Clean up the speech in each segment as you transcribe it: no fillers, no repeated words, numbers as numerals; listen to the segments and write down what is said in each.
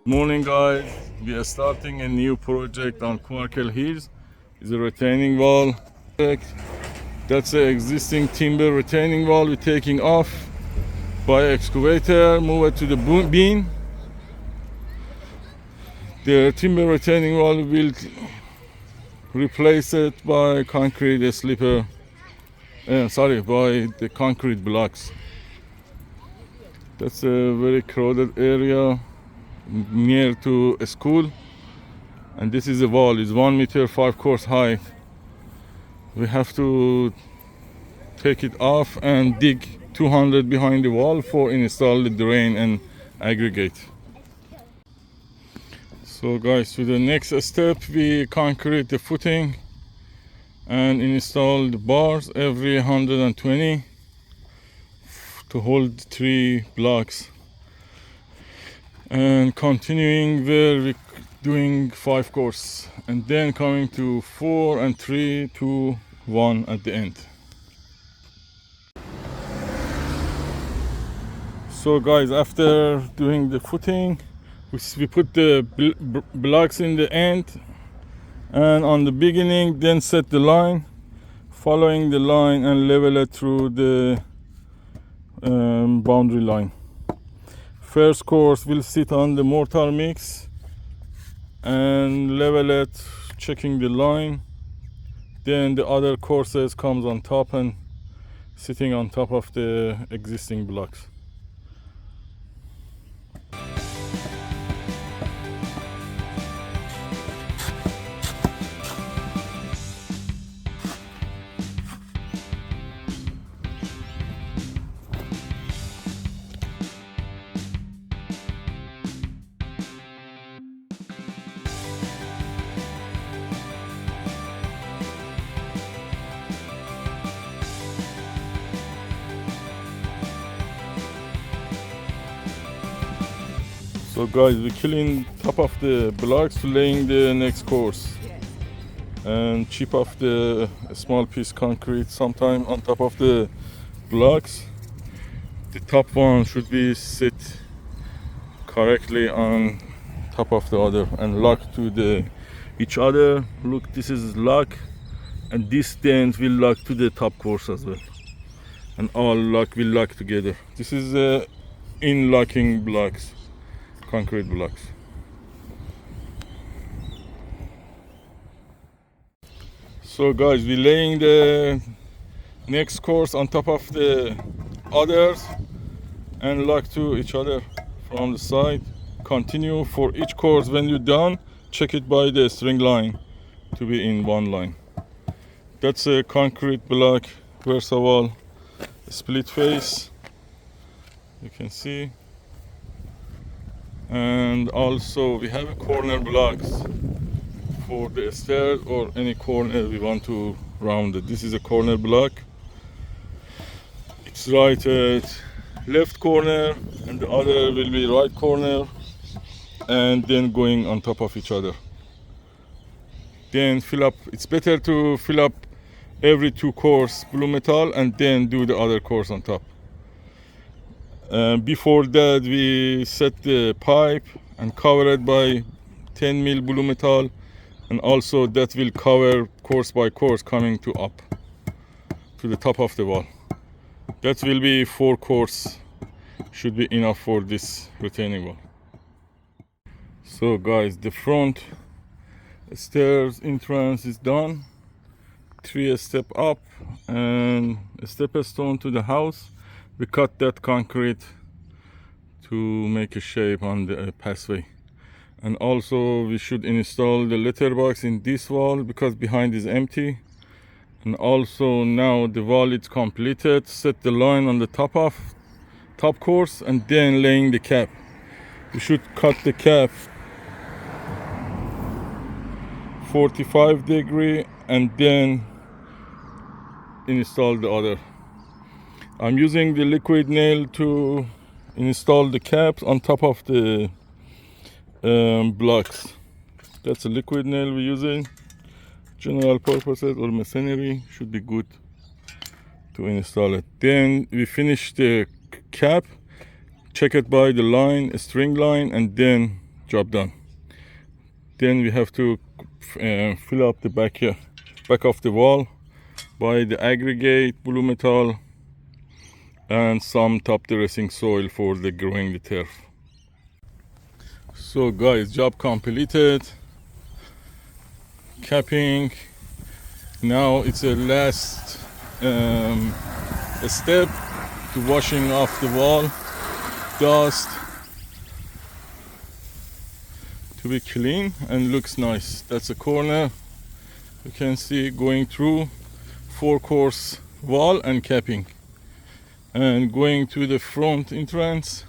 Morning guys, we are starting a new project on Quakers Hills. It's a retaining wall. That's the existing timber retaining wall. We're taking off by excavator, move it to the beam. The timber retaining wall will replace it by concrete slipper. By the concrete blocks. That's a very crowded area near to a school, and this is a wall. It's 1 meter 5 course high. We have to take it off and dig 200 behind the wall for install the drain and aggregate. So guys, to the next step, we concrete the footing and install the bars every 120 to hold 3 blocks, and continuing where we doing 5 course, and then coming to 4 and 3 2 1 at the end. So guys, after doing the footing, we put the blocks in the end and on the beginning, then set the line, following the line and level it through the boundary line. First course will sit on the mortar mix and level it, checking the line. Then the other courses comes on top and sitting on top of the existing blocks. So guys, we're killing top of the blocks, laying the next course, and chip off the small piece concrete sometime on top of the blocks. The top one should be sit correctly on top of the other and lock to each other. Look, this is lock, and this dent will lock to the top course as well, and all lock will lock together. This is in locking blocks, concrete blocks. So guys, we're laying the next course on top of the others and lock to each other from the side. Continue for each course. When you're done, check it by the string line to be in one line. That's a concrete block Versawall split face, you can see. And also we have a corner blocks for the stairs or any corner we want to round it. This is a corner block. It's right at left corner and the other will be right corner, and then going on top of each other. Then fill up. It's better to fill up every 2 course blue metal and then do the other course on top. Before that, we set the pipe and cover it by 10 mil blue metal, and also that will cover course by course coming to up to the top of the wall. That will be 4 course, should be enough for this retaining wall. So guys, the front stairs entrance is done. 3 step up and a step stone to the house. We cut that concrete to make a shape on the passway. And also we should install the letterbox in this wall because behind is empty. And also now the wall is completed. Set the line on the top course and then laying the cap. We should cut the cap 45 degree and then install the other. I'm using the liquid nail to install the caps on top of the blocks. That's a liquid nail we're using. General purposes or masonry should be good to install it. Then we finish the cap, check it by the line, a string line, and then job done. Then we have to fill up the back of the wall by the aggregate, blue metal, and some top dressing soil for the growing the turf. So guys, job completed. Capping. Now it's a last step to washing off the wall, dust, to be clean and looks nice. That's a corner. You can see going through 4-course wall and capping, and going to the front entrance.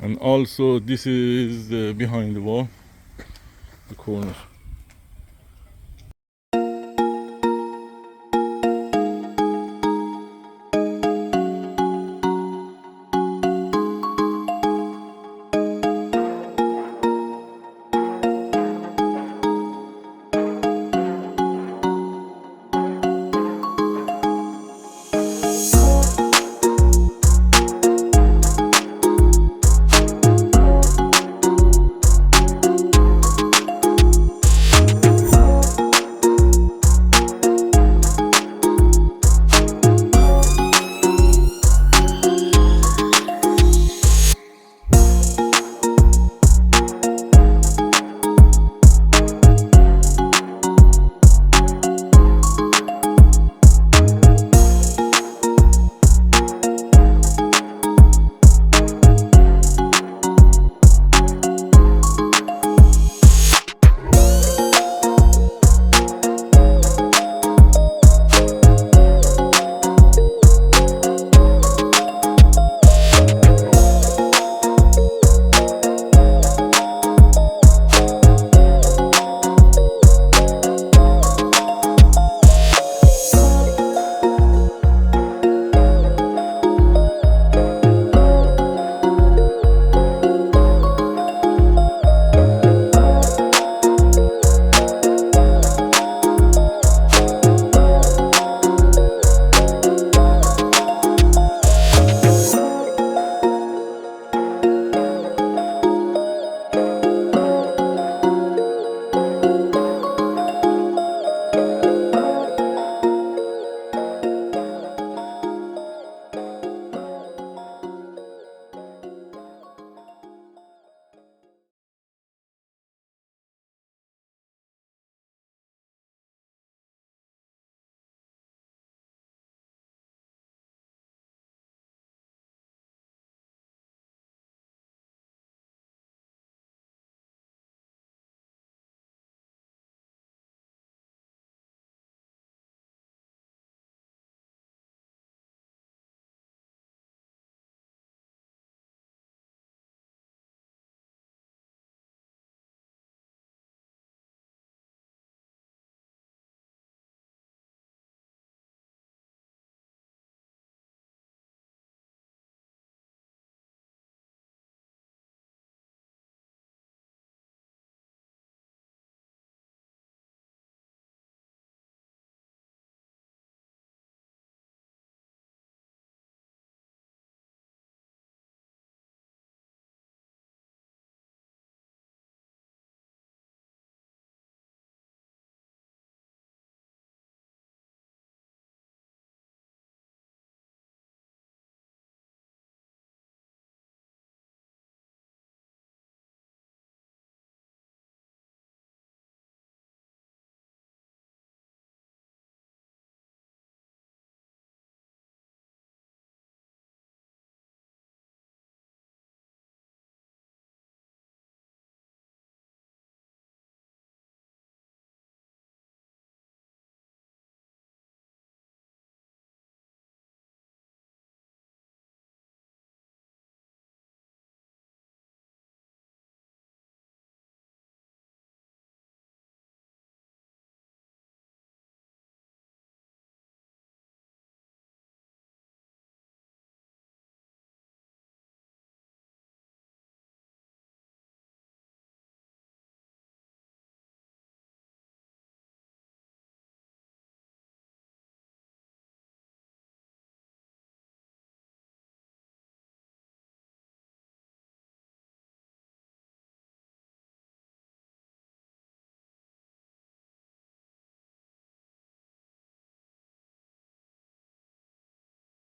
And also this is behind the wall, the corner.